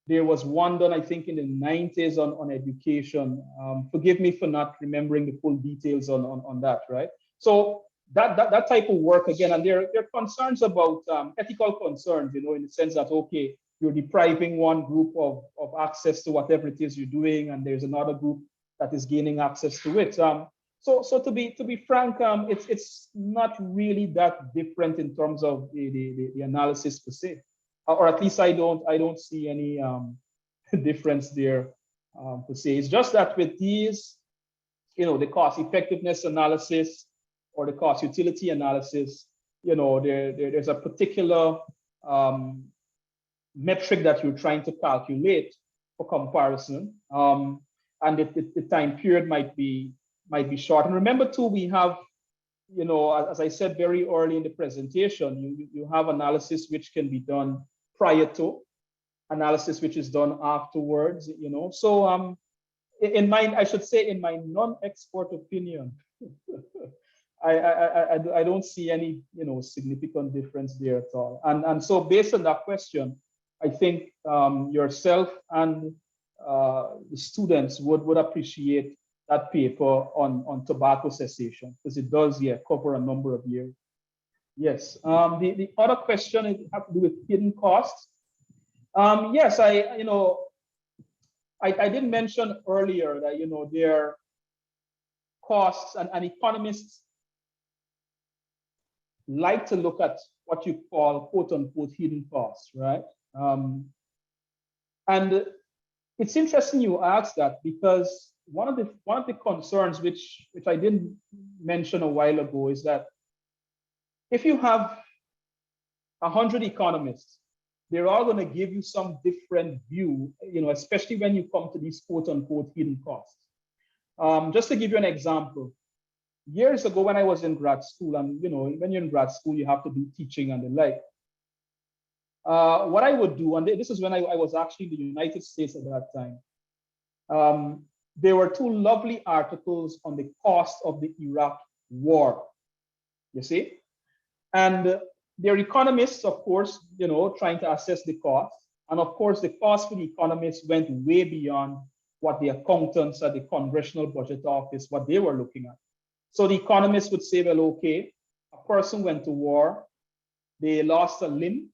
there was one done, I think, in the 90s on education. Forgive me for not remembering the full details on that, right? So that type of work, again, and there are concerns about ethical concerns, in the sense that, okay, you're depriving one group of access to whatever it is you're doing, and there's another group that is gaining access to it. So to be frank, it's not really that different in terms of the analysis per se. Or at least I don't see any difference there per se. It's just that with these, the cost effectiveness analysis or the cost utility analysis, there's a particular metric that you're trying to calculate for comparison, and the time period might be short. And remember too, we have, as I said very early in the presentation, you have analysis which can be done prior to, analysis which is done afterwards, So I should say in my non-expert opinion, I don't see any, significant difference there at all. And so based on that question, I think yourself and the students would appreciate that paper on tobacco cessation, because it does, cover a number of years. Yes. The other question has to do with hidden costs. Yes, I did mention earlier that there are costs, and economists like to look at what you call quote unquote hidden costs, right? And it's interesting you ask that, because one of the concerns which I didn't mention a while ago is that if you have 100 economists, they're all going to give you some different view, especially when you come to these quote unquote hidden costs. Just to give you an example, years ago when I was in grad school, and when you're in grad school, you have to do teaching and the like. What I would do, and this is when I was actually in the United States at that time, there were two lovely articles on the cost of the Iraq war, you see? And they're economists, of course, trying to assess the cost. And of course, the cost for the economists went way beyond what the accountants at the Congressional Budget Office, what they were looking at. So the economists would say, well, okay, a person went to war, they lost a limb,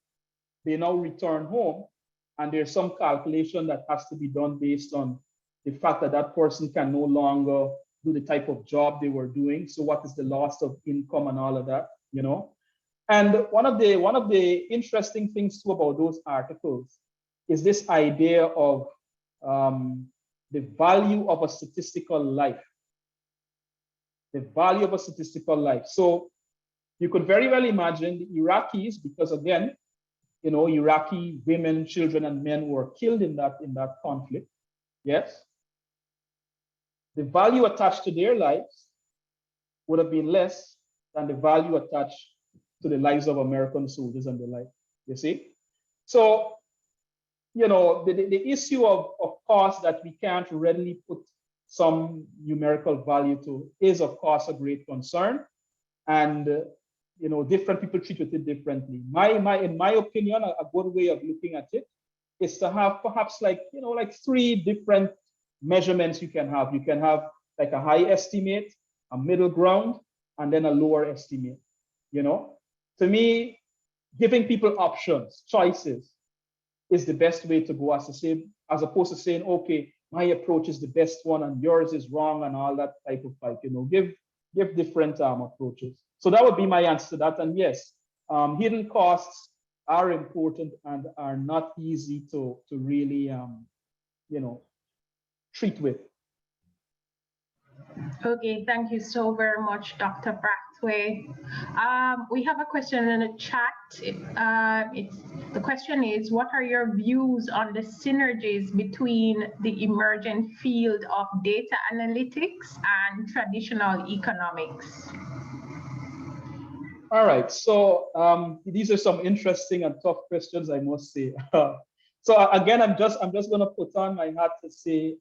they now return home, and there's some calculation that has to be done based on the fact that that person can no longer do the type of job they were doing. So what is the loss of income and all of that, And one of the interesting things too about those articles is this idea of the value of a statistical life. The value of a statistical life. So you could very well imagine the Iraqis, because again, Iraqi women, children, and men were killed in that conflict. Yes. The value attached to their lives would have been less than the value attached to the lives of American soldiers and the like, you see? So, the issue of cost that we can't readily put some numerical value to is of course a great concern, and different people treat it differently. In my opinion, a good way of looking at it is to have perhaps like 3 different measurements you can have. You can have like a high estimate, a middle ground, and then a lower estimate. To me, giving people options, choices, is the best way to go, as opposed to saying, okay, my approach is the best one and yours is wrong and all that type of fight. Give different approaches. So that would be my answer to that. And yes, hidden costs are important and are not easy to really treat with. Okay, thank you so very much, Dr. Braithwaite. We have a question in the chat. The question is, what are your views on the synergies between the emerging field of data analytics and traditional economics? All right, so these are some interesting and tough questions, I must say. So again, I'm just going to put on my hat to say,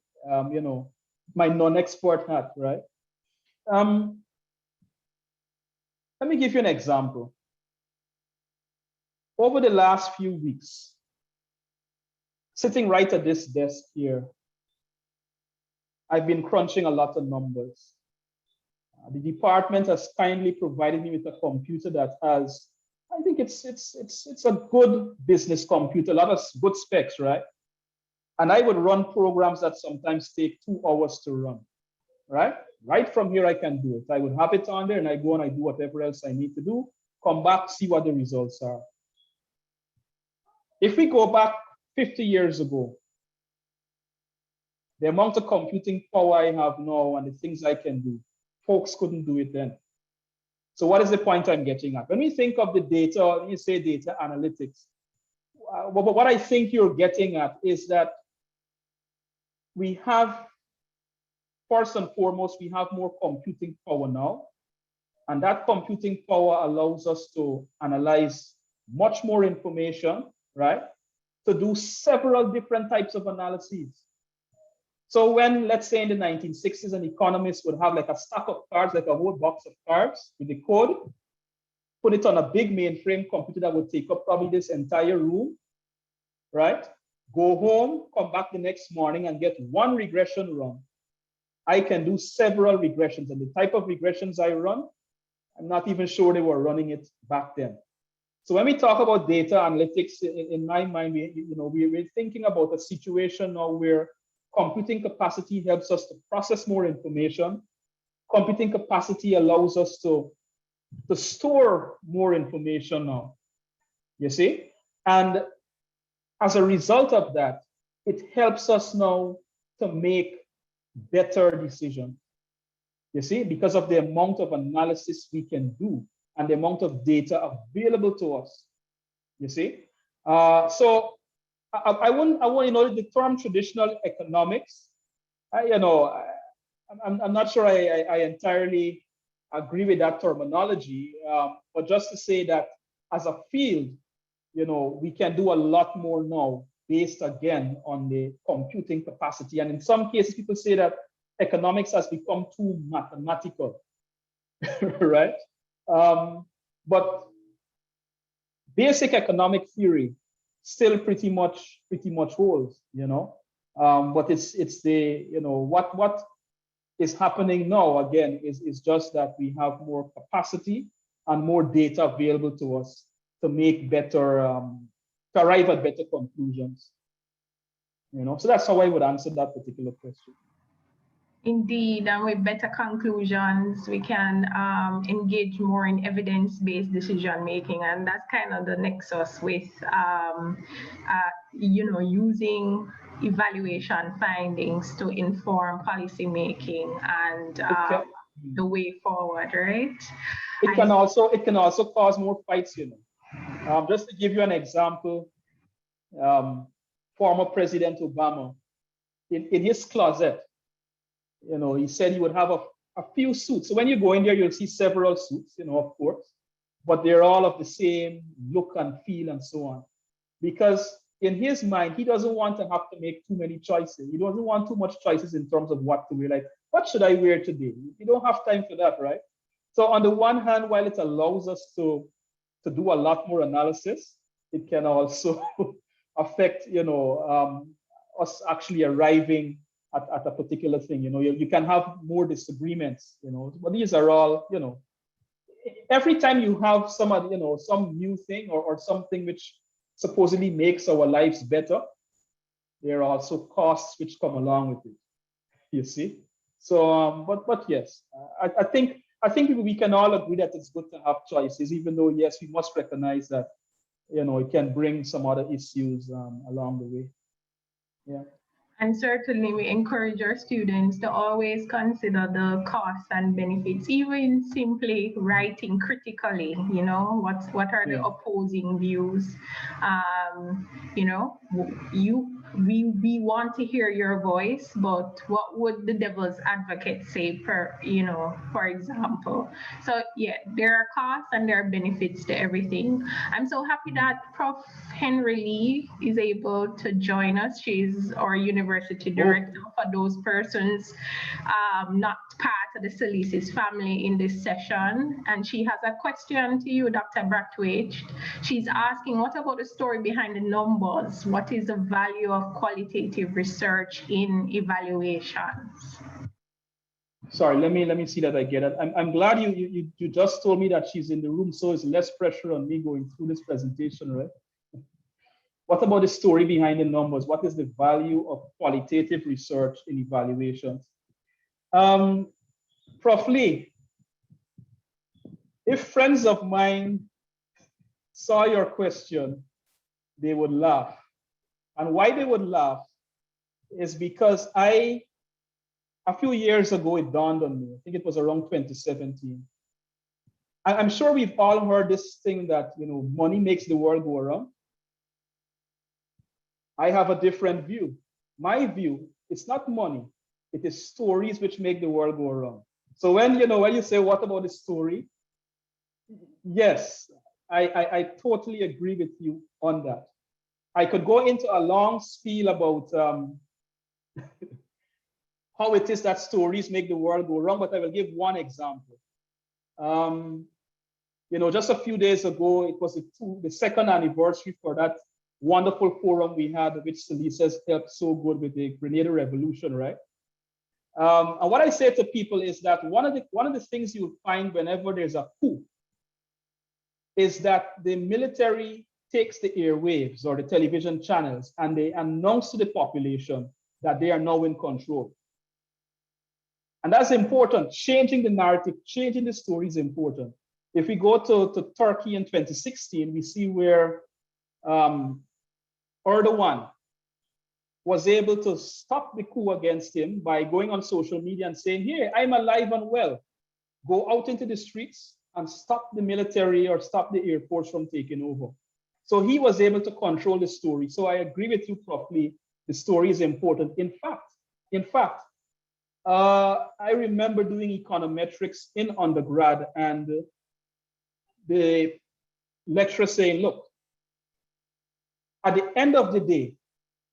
my non-expert hat, right? Let me give you an example. Over the last few weeks, sitting right at this desk here, I've been crunching a lot of numbers. The department has kindly provided me with a computer that has, I think it's a good business computer, a lot of good specs, right? And I would run programs that sometimes take 2 hours to run, right? Right from here, I can do it. I would have it on there and I go and I do whatever else I need to do, come back, see what the results are. If we go back 50 years ago, the amount of computing power I have now and the things I can do, folks couldn't do it then. So what is the point I'm getting at? When we think of the data, when you say data analytics, what I think you're getting at is that we have, first and foremost, we have more computing power now. And that computing power allows us to analyze much more information, right? To do several different types of analyses. So when, let's say in the 1960s, an economist would have like a stack of cards, like a whole box of cards with the code, put it on a big mainframe computer that would take up probably this entire room, right? Go home, come back the next morning and get one regression run. I can do several regressions, and the type of regressions I run, I'm not even sure they were running it back then. So when we talk about data analytics, in my mind, we're thinking about a situation now where computing capacity helps us to process more information. Computing capacity allows us to store more information now, you see? And as a result of that, it helps us now to make better decisions, you see, because of the amount of analysis we can do and the amount of data available to us, you see. So I wouldn't, the term traditional economics, I'm not sure I entirely agree with that terminology, but just to say that as a field, we can do a lot more now based again on the computing capacity. And in some cases, people say that economics has become too mathematical, right? But basic economic theory still pretty much holds, but it's the, what is happening now again is just that we have more capacity and more data available to us to make better, to arrive at better conclusions, so that's how I would answer that particular question. Indeed, and with better conclusions, we can engage more in evidence-based decision-making, and that's kind of the nexus with, using evaluation findings to inform policy making and the way forward, right? It can also cause more fights, Just to give you an example, former President Obama, in his closet, he said he would have a few suits. So when you go in there, you'll see several suits, of course, but they're all of the same look and feel and so on. Because in his mind, he doesn't want to have to make too many choices. He doesn't want too much choices in terms of what to wear. Like, what should I wear today? You don't have time for that, right? So on the one hand, while it allows us to do a lot more analysis, it can also affect, us actually arriving at a particular thing. You can have more disagreements, but these are all, every time you have some new thing or something which supposedly makes our lives better, there are also costs which come along with it, you see. So, but yes, I think we can all agree that it's good to have choices, even though, yes, we must recognize that, it can bring some other issues along the way. Yeah. And certainly we encourage our students to always consider the costs and benefits, even simply writing critically, what are the opposing views. We want to hear your voice, but what would the devil's advocate say for example. So yeah, there are costs and there are benefits to everything. I'm so happy that Prof. Henry Lee is able to join us. She's our university director for those persons not part of the SALISES family in this session. And she has a question to you, Dr. Braithwaite. She's asking, what about the story behind the numbers? What is the value of qualitative research in evaluations? Sorry, let me see that I get it. I'm glad you just told me that she's in the room, so it's less pressure on me going through this presentation, right? What about the story behind the numbers? What is the value of qualitative research in evaluations? Prof. Lee, if friends of mine saw your question, they would laugh. And why they would laugh is because a few years ago, it dawned on me, I think it was around 2017. I'm sure we've all heard this thing that, money makes the world go around. I have a different view. My view, it's not money, it is stories which make the world go around. So when you say, what about the story? Yes, I totally agree with you on that. I could go into a long spiel about how it is that stories make the world go wrong, but I will give one example. Just a few days ago, it was the second anniversary for that wonderful forum we had, which SALISES helped so good with the Grenada Revolution, right? And what I say to people is that one of the things you'll find whenever there's a coup is that the military takes the airwaves or the television channels and they announce to the population that they are now in control. And that's important. Changing the narrative, changing the story is important. If we go to Turkey in 2016, we see where Erdogan was able to stop the coup against him by going on social media and saying, "Here, I'm alive and well. Go out into the streets and stop the military or stop the Air Force from taking over." So he was able to control the story. So I agree with you, Prof. Lee. The story is important. In fact, I remember doing econometrics in undergrad and the lecturer saying, look, at the end of the day,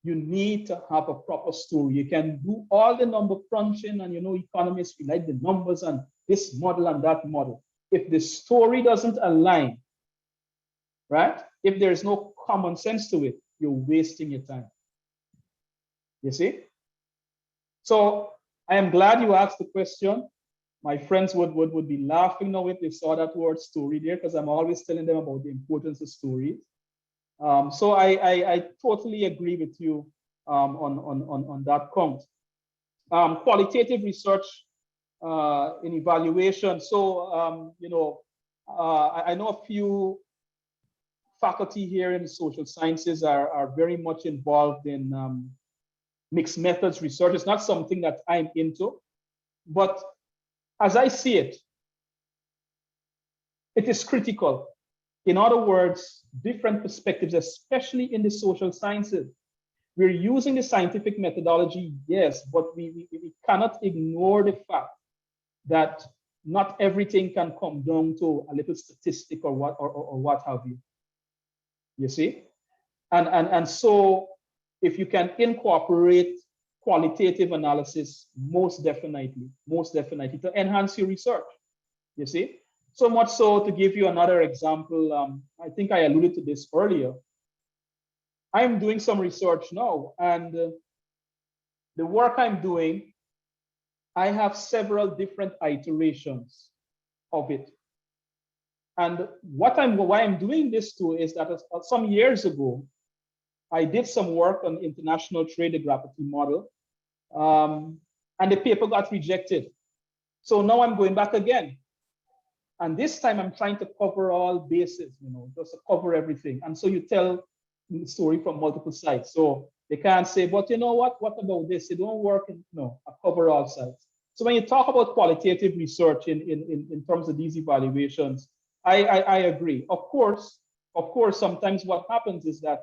you need to have a proper story. You can do all the number crunching and economists, we like the numbers and this model and that model. If the story doesn't align, right? If there's no common sense to it, you're wasting your time. You see? So I am glad you asked the question. My friends would be laughing now if they saw that word story there, because I'm always telling them about the importance of stories. So I totally agree with you on that count. Qualitative research in evaluation. So, I know a few faculty here in social sciences are very much involved in mixed methods research. It's not something that I'm into, but as I see it, it is critical. In other words, different perspectives, especially in the social sciences. We're using the scientific methodology, yes, but we cannot ignore the fact that not everything can come down to a little statistic or what have you. You see? And so if you can incorporate qualitative analysis, most definitely to enhance your research, you see? So much so, to give you another example, I think I alluded to this earlier. I'm doing some research now, and the work I'm doing, I have several different iterations of it. And why I'm doing this too is that some years ago, I did some work on international trade, the gravity model, and the paper got rejected. So now I'm going back again. And this time I'm trying to cover all bases, just to cover everything. And so you tell the story from multiple sides. So they can't say, but you know what about this? It don't work. No, I cover all sides. So when you talk about qualitative research in terms of these evaluations, I agree. Of course, sometimes what happens is that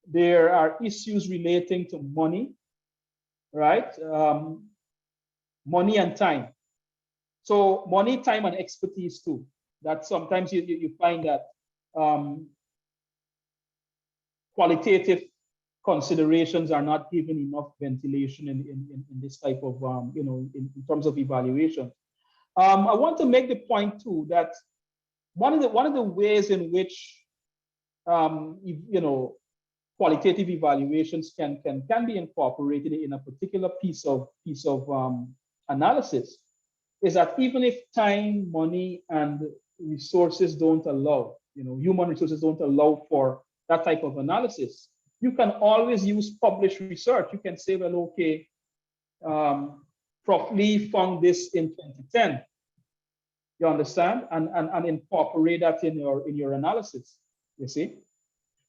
there are issues relating to money, right? Money and time. So money, time, and expertise too. That sometimes you find that qualitative considerations are not given enough ventilation in this type of, in terms of evaluation. I want to make the point too that one of the ways in which qualitative evaluations can be incorporated in a particular piece of analysis is that even if time, money, and resources don't allow, human resources don't allow for that type of analysis, you can always use published research. You can say, well, okay, Prof. Lee found this in 2010. You understand? And incorporate that in your analysis, you see?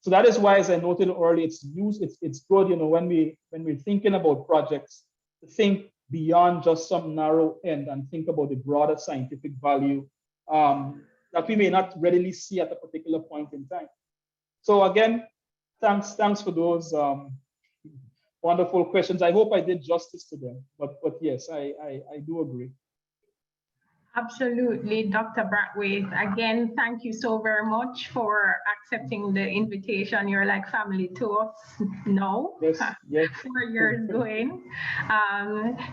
So that is why, as I noted earlier, it's good, when we're thinking about projects, to think beyond just some narrow end and think about the broader scientific value that we may not readily see at a particular point in time. So again, thanks for those wonderful questions. I hope I did justice to them, but yes, I do agree. Absolutely, Dr. Braithwaite. Again, thank you so very much for accepting the invitation. You're like family to us now. Yes, yes. 4 years going.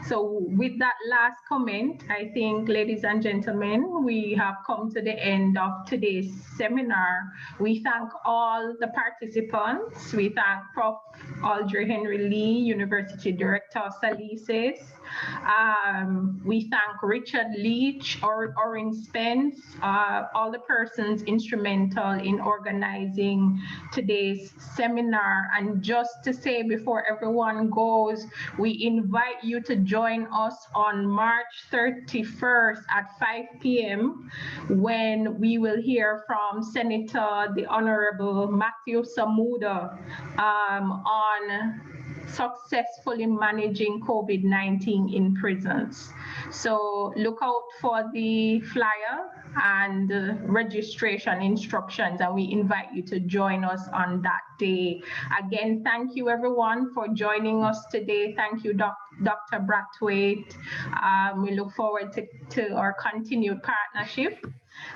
So with that last comment, I think, ladies and gentlemen, we have come to the end of today's seminar. We thank all the participants. We thank Prof. Audrey Henry Lee, University Director of SALISES. We thank Richard Leach, Orin Spence, all the persons instrumental in organizing today's seminar. And just to say before everyone goes, we invite you to join us on March 31st at 5 p.m. when we will hear from Senator the Honorable Matthew Samuda on successfully managing COVID-19 in prisons. So look out for the flyer and registration instructions, and we invite you to join us on that day. Again, thank you everyone for joining us today. Thank you, Dr. Braithwaite. We look forward to our continued partnership,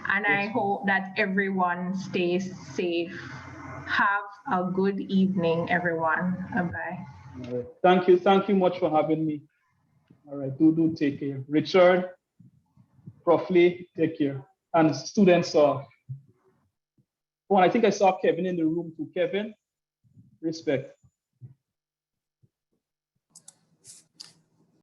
and I hope that everyone stays safe. Have a good evening, everyone. Bye-bye. Thank you much for having me. All right, do take care. Richard, Prof. Lee, take care. And students, I think I saw Kevin in the room too. Kevin, respect.